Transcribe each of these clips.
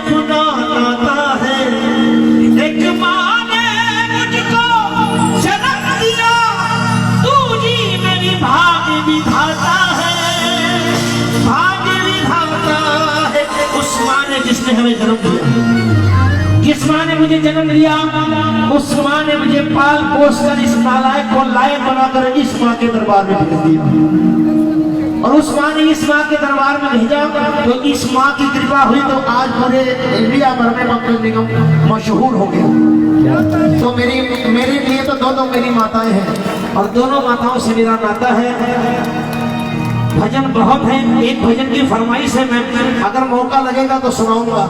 अपना नाता है। एक माँ ने मुझको जन्म दिया, तू जी मेरी भाग्य विधाता है, भाग्य विधाता है। उस माँ ने जिसने हमें जन्म दिया, जिस माँ ने मुझे जन्म दिया, उस माँ ने मुझे पाल पोस कर इस नालायक को लायक बनाकर इस माँ के दरबार में भेज दिया। और उस माँ ने इस माँ के दरबार में भेजा तो इस माँ की कृपा हुई तो आज पूरे इंडिया भर में मक्खन निगम मशहूर हो गया। तो मेरे लिए तो दो मेरी माताएं हैं और दोनों माताओं से मेरा नाता है। भजन बहुत है, एक भजन की फरमाइश है, मैं अगर मौका लगेगा तो सुनाऊंगा।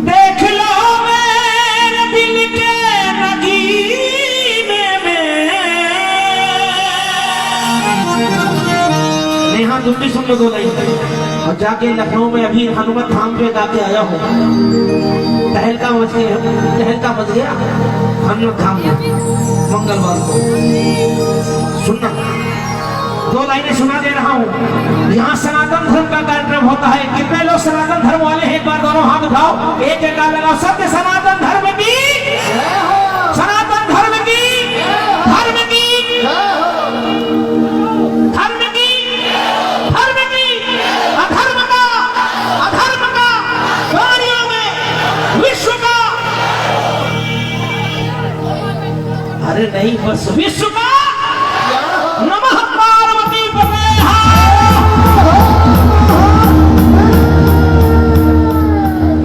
देख लो मेरे दिल के नगीने में, नेहा तुम भी सुन लो दो लाइन। और जाके लखनऊ में अभी हनुमत धाम पे जाके आया हूँ, टहलका मच गया हनुमत धाम में मंगलवार को। सुनना, दो लाइनें सुना दे रहा हूँ। यहाँ सनातन धर्म का कार्यक्रम होता है। कितने लोग सनातन धर्म वाले हैं? एक बार दोनों हाथ उठाओ, एक जगह लगाओ। सत्य सनातन धर्म की, सनातन धर्म की, धर्म की, धर्म की, धर्म की, अधर्म का कार्यों में विश्व का, अरे नहीं बस विश्व का। नमः पार्वती पते।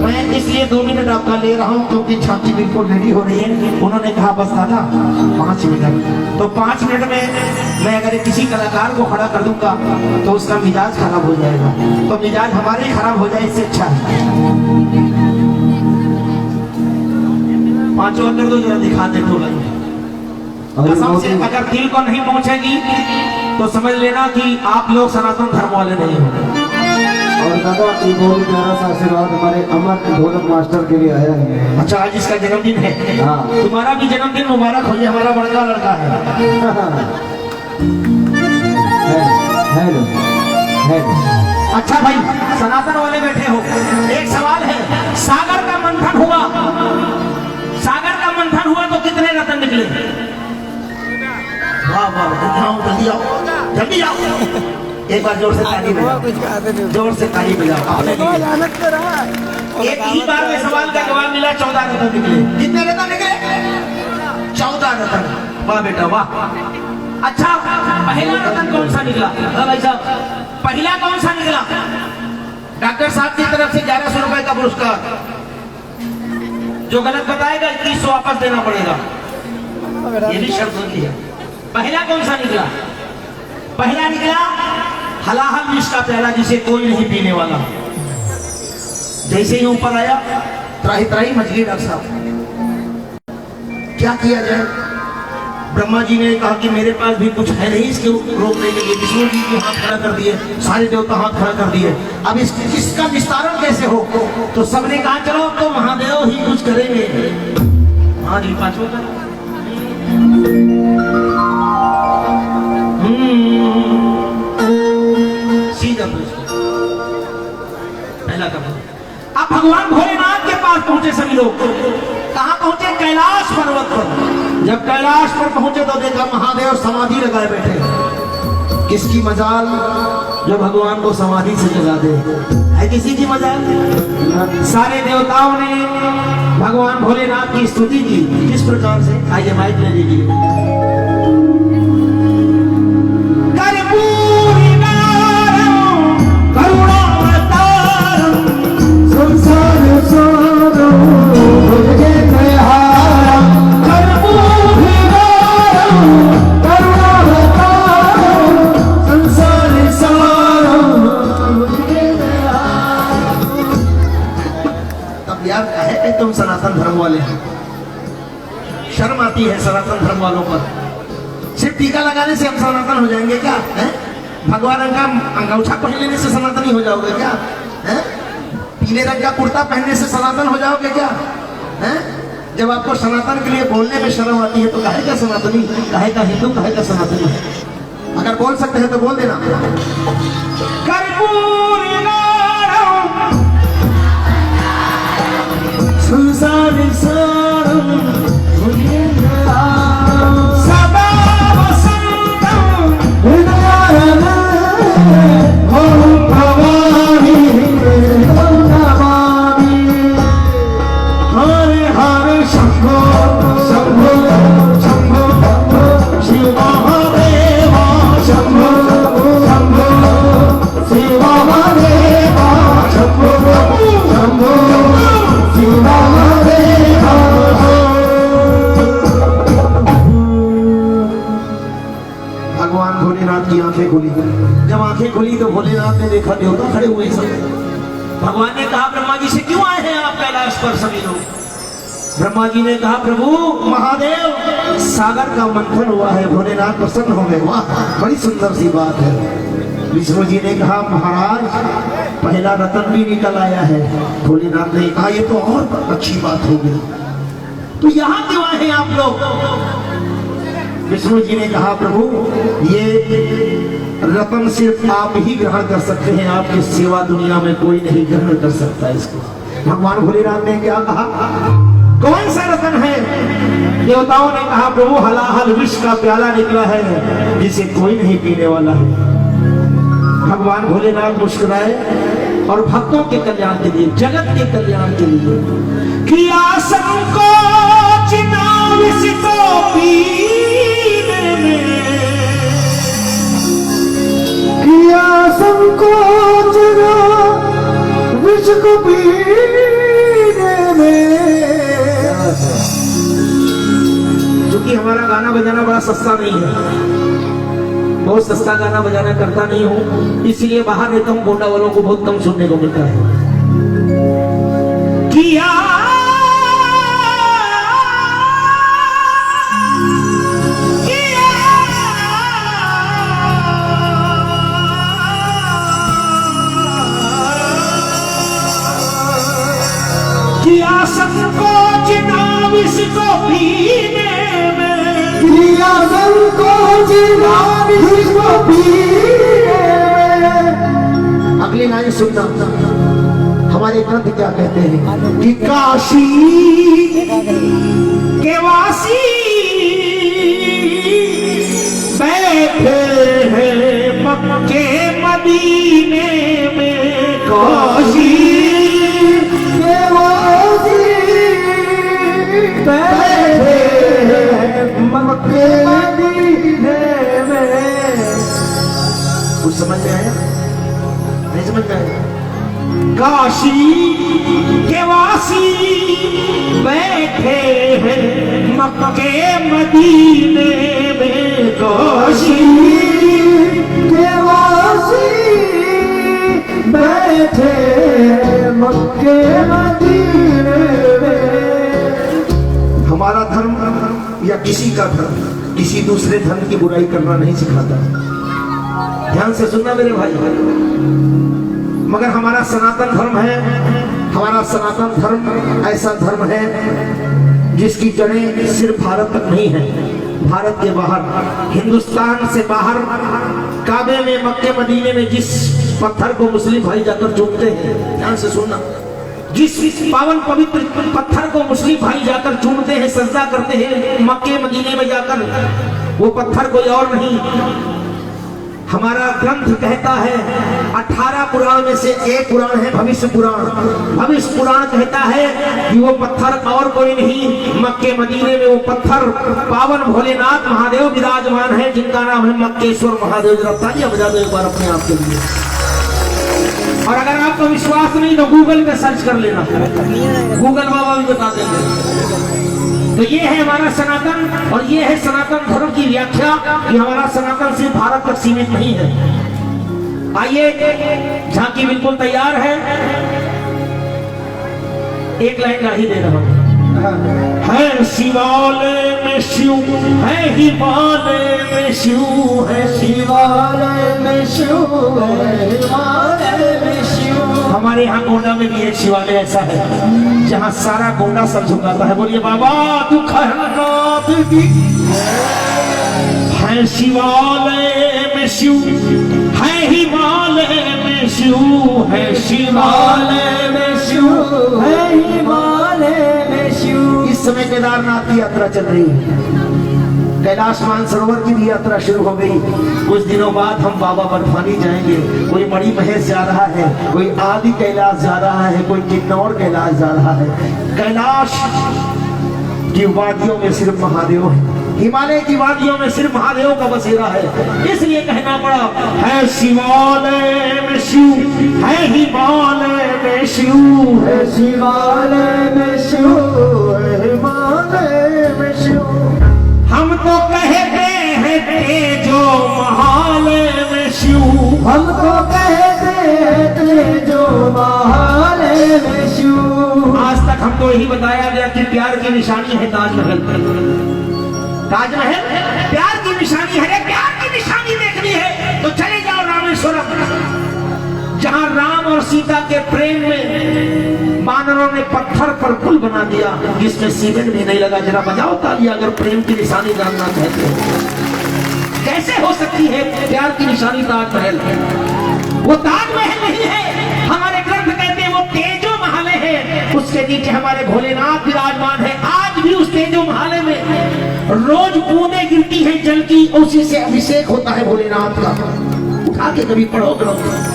मैं इसलिए 2 मिनट आपका ले रहा हूं क्योंकि छाती बिल्कुल रेडी हो रही है। उन्होंने कहा बस दादा 5 मिनट, तो 5 मिनट में मैं अगर किसी कलाकार को खड़ा कर दूंगा तो उसका मिजाज खराब हो जाएगा। तो मिजाज हमारे ही खराब हो जाए, इससे अच्छा है 5 और कर दो जरा, दिखा दे तो भाई। कसम से अगर दिल को नहीं पहुंचेगी तो समझ लेना कि आप लोग सनातन धर्म वाले नहीं हो। और दादा एक बहुत प्यारा सा आशीर्वाद हमारे अमर ढोलक मास्टर के लिए आया है। अच्छा, आज इसका जन्मदिन है? हाँ, तुम्हारा भी जन्मदिन मुबारक हो। ये हमारा बड़का लड़का है। अच्छा भाई, सनातन वाले बैठे हो, एक सवाल है। सागर का मंथन हुआ, सागर का मंथन हुआ तो कितने रत्न निकले? वाह वाह, जल्दी आओ, जल्दी आओ। एक बार जोर से ताली बजाओ, जोर से ताली बजाओ। एक ही बार में सवाल का जवाब मिला, 14 रत्न निकले। कितने रत्न निकले? 14 रत्न। वाह बेटा वाह। अच्छा, पहला रत्न कौन सा निकला? भाई साहब, पहला कौन सा निकला? डॉक्टर साहब की तरफ से 1100 रुपए का पुरस्कार। जो गलत बताएगा 2100 वापस देना पड़ेगा, ये भी शर्त होती है। पहला कौन सा निकला? पहला निकला हलाहल विष का प्याला, जिसे कोई नहीं पीने वाला। जैसे ही ऊपर आया त्राही त्राही मच गई। डॉक्टर साहब क्या किया जाए? ब्रह्मा जी ने कहा कि मेरे पास भी कुछ है नहीं इसके रोकने के लिए। विष्णु जी के हाथ खड़ा कर दिए, सारे देवता हाथ खड़ा कर दिए। अब इसका विस्तारण कैसे हो? तो सबने कहा चलो तो महादेव ही कुछ करेंगे। हाँ जी, 5वां का सीधा पहला का। अब भगवान भोलेनाथ के पास पहुंचे सभी लोग। कहां पहुंचे? कैलाश पर्वत पर। जब कैलाश पर पहुंचे तो देखा महादेव समाधि लगाए बैठे। किसकी मजाल जो भगवान को समाधि से जगा दे? है किसी की मजाल? सारे देवताओं ने भगवान भोलेनाथ की स्तुति की। किस प्रकार से? आइए माइक ले लीजिए। तुम सनातन धर्म वाले हैं, शर्म आती है सनातन धर्म वालों पर। सिर्फ टीका लगाने से हम सनातन हो जाएंगे क्या? है? भगवा रंग का अंगूठा पहन लेने से सनातनी हो जाओगे क्या? है? पीले रंग का कुर्ता पहनने से सनातन हो जाओगे क्या? है? जब आपको सनातन के लिए बोलने में शर्म आती है तो काहे का सनातनी, काहे का हिंदू, काहे का सनातनी? अगर बोल सकते हैं तो बोल देना। कर्पूर सदा वसंतम हरे हरे शंभो शंभो शंभो शिव महादेव शंभो शंभो शिव महादेव शंभो शंभो शिव महादेव। भगवान भोलेनाथ की आंखें खुली। जब आंखें खुली तो भोलेनाथ ने देखा देवता खड़े हुए सब। भगवान ने कहा ब्रह्मा जी से क्यों आए हैं आप कैलाश पर सभी लोग? ब्रह्मा जी ने कहा प्रभु महादेव सागर का मंथन हुआ है, भोलेनाथ प्रसन्न हो गए। वाह बड़ी सुंदर सी बात है। विष्णु जी ने कहा महाराज पहला रतन भी निकल आया है। भोलेनाथ ने कहा ये तो और अच्छी बात हो गई, तो यहाँ क्यों आए हैं आप लोग? विष्णु जी ने कहा प्रभु ये रतन सिर्फ आप ही ग्रहण कर सकते हैं, आपकी सेवा दुनिया में कोई नहीं ग्रहण कर सकता इसको। भगवान भोलेनाथ ने क्या कहा? कौन सा रतन है? देवताओं ने कहा प्रभु हलाहल विष का प्याला निकला है जिसे कोई नहीं पीने वाला है। भगवान भोलेनाथ मुस्कुराए और भक्तों के कल्याण के लिए, जगत के कल्याण के लिए किया संकोच ना विष को पीने में, किया संकोच ना विष को पीने में। क्योंकि हमारा गाना बजाना बड़ा सस्ता नहीं है, बहुत सस्ता गाना बजाना करता नहीं हूँ, इसलिए बाहर रहता हूँ, गोंडा वालों को बहुत कम सुनने को मिलता है। किया किया संकोच ना विष को पीने में, किया संकोच ना विष को पीने में। अगली लाइन सुनना, हमारे ग्रंथ क्या कहते हैं कि काशी के वासी बैठे हैं मक्के मदीने में, काशी बैठे मक्के मदीने में। कुछ समझ में आया? नहीं समझ में आया? काशी के वासी बैठे हैं मक्के मदीने में, काशी के वासी बैठे मक्के मदीने में। हमारा धर्म या किसी का धर्म किसी दूसरे धर्म की बुराई करना नहीं सिखाता। ध्यान से सुनना मेरे भाई। मगर हमारा सनातन धर्म है, हमारा सनातन धर्म ऐसा धर्म है जिसकी जड़ें सिर्फ भारत तक नहीं है, भारत के बाहर, हिंदुस्तान से बाहर, काबे में, मक्के मदीने में जिस पत्थर को मुस्लिम भाई जाकर चूमते हैं, ध्यान से सुनना, जिस पावन पवित्र पत्थर को मुस्लिम भाई जाकर चूमते हैं, सजदा करते हैं मक्के मदीने में जाकर, वो पत्थर कोई और नहीं, हमारा ग्रंथ कहता है 18 पुराण में से एक पुराण है भविष्य पुराण। भविष्य पुराण कहता है कि वो पत्थर और कोई नहीं, मक्के मदीने में वो पत्थर पावन भोलेनाथ महादेव विराजमान है, जिनका नाम है मक्केश्वर महादेव। जरा तालियां बजा दो एक बार अपने आप के लिए। और अगर आपको विश्वास नहीं तो गूगल पे सर्च कर लेना, गूगल बाबा भी बता देंगे। तो ये है हमारा सनातन, और ये है सनातन धर्म की व्याख्या कि हमारा सनातन सिर्फ भारत तक सीमित नहीं है। आइए, झांकी बिल्कुल तैयार है, एक लाइन गा ही दे रहा हूं। है शिवालय में शिव, है हिमालय में शिव, है शिवालय में शिव, है हिमालय में शिव। हमारे यहाँ गोंडा में भी एक शिवालय ऐसा है जहाँ सारा गोंडा सब झुकाता है। बोलिए बाबा दुख हरनाथ की। है शिवालय में शिव, है हिमालय में शिव, है शिवालय में शिव, है हिमालय में शिव। इस इस समय केदारनाथ की यात्रा चल रही है, कैलाश मानसरोवर की भी यात्रा शुरू हो गई। कुछ दिनों बाद हम बाबा बर्फानी जाएंगे। कोई मणि महेश जा रहा है, कोई आदि कैलाश जा रहा है, कोई किन्नौर कैलाश जा रहा है। कैलाश की वादियों में सिर्फ महादेव है, हिमालय की वादियों में सिर्फ महादेव का बसेरा है। इसलिए कहना पड़ा है शिवालय में शिव है, हिमालय में शिव है, शिवालय में शिव है, हिमालय में शिव। हम तो कहते हैं तेजो महालय में शिव, हम तो कहते हैं तेजो महालय में शिव। आज तक हमको यही बताया गया कि प्यार की निशानी है ताजमहल। ताजमहल प्यार की निशानी है। प्यार की निशानी देखनी है तो चले जाओ रामेश्वरम, जहां राम और सीता के प्रेम में बानरों ने पत्थर पर पुल बना दिया जिसमें सीमेंट भी नहीं लगा। जरा बजाओ ताली अगर प्रेम की निशानी जानना चाहते हो। कैसे हो सकती है प्यार की निशानी ताजमहल? वो ताजमहल नहीं है, हमारे ग्रंथ कहते हैं वो तेजो महालय है। उसके नीचे हमारे भोलेनाथ विराजमान है। आज भी उस तेजो महालय में रोज बूंदें गिरती है जल की, उसी से अभिषेक होता है भोलेनाथ का। उठा के कभी पढ़ो ग्रंथ।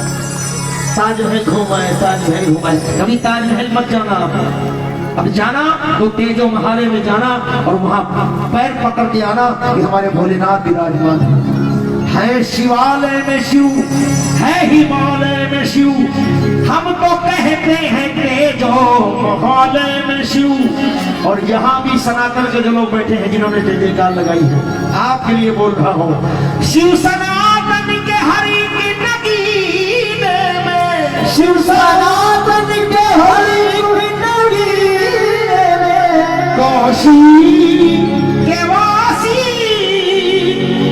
ताजमहल घूमाए, ताजमहल घूमाए, कभी ताजमहल मत जाना। अब जाना तो तेजो महालय में जाना और वहां पैर पकड़ के आना कि हमारे भोलेनाथ विराजमान है। शिवालय में शिव है, हिमालय में शिव। हम तो कहते हैं तेजो महालय में शिव। और यहाँ भी सनातन के जो लोग बैठे हैं जिन्होंने जय जयकार लगाई है, आपके लिए बोल रहा हूँ। शिव सनातन के हरि की नगीने में, शिव सनातन के हरि की नगीने में, काशी के वासी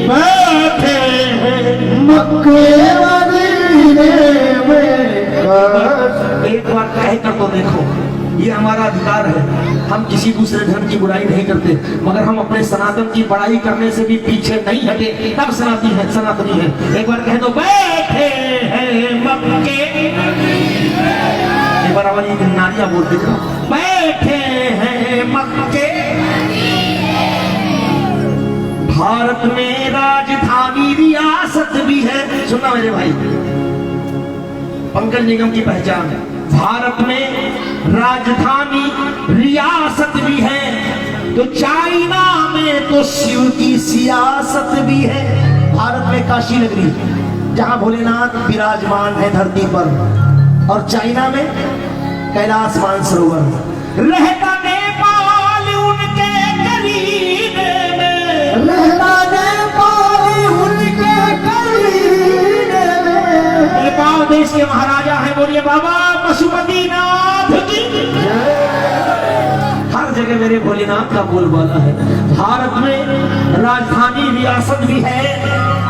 बैठे हैं मक्के मदीने में। एक बार कह कर तो देखो, ये हमारा अधिकार है। हम किसी दूसरे धर्म की बुराई नहीं करते, मगर हम अपने सनातन की बड़ाई करने से भी पीछे नहीं हटे। तब सनातनी है। एक बार कह दो बैठे हैं मक्के, एक बार वाली नारियां बोलते जाओ, बैठे हैं मक्के। भारत में राजधानी रियासत भी है। सुनना मेरे भाई, पंकज निगम की पहचान है। भारत में राजधानी रियासत भी है तो चाइना में तो शिव की सियासत भी है। भारत में काशी नगरी जहां भोलेनाथ विराजमान है धरती पर, और चाइना में कैलाश मानसरोवर। रहता नेपाल उनके करीने में, रहता नेपाल उनके करीने में। नेपाल देश के महाराजा है। बोलिए बाबा पशुपतिनाथ की। हर जगह मेरे भोलेनाथ का बोलबाला है। भारत में राजधानी रियासत भी है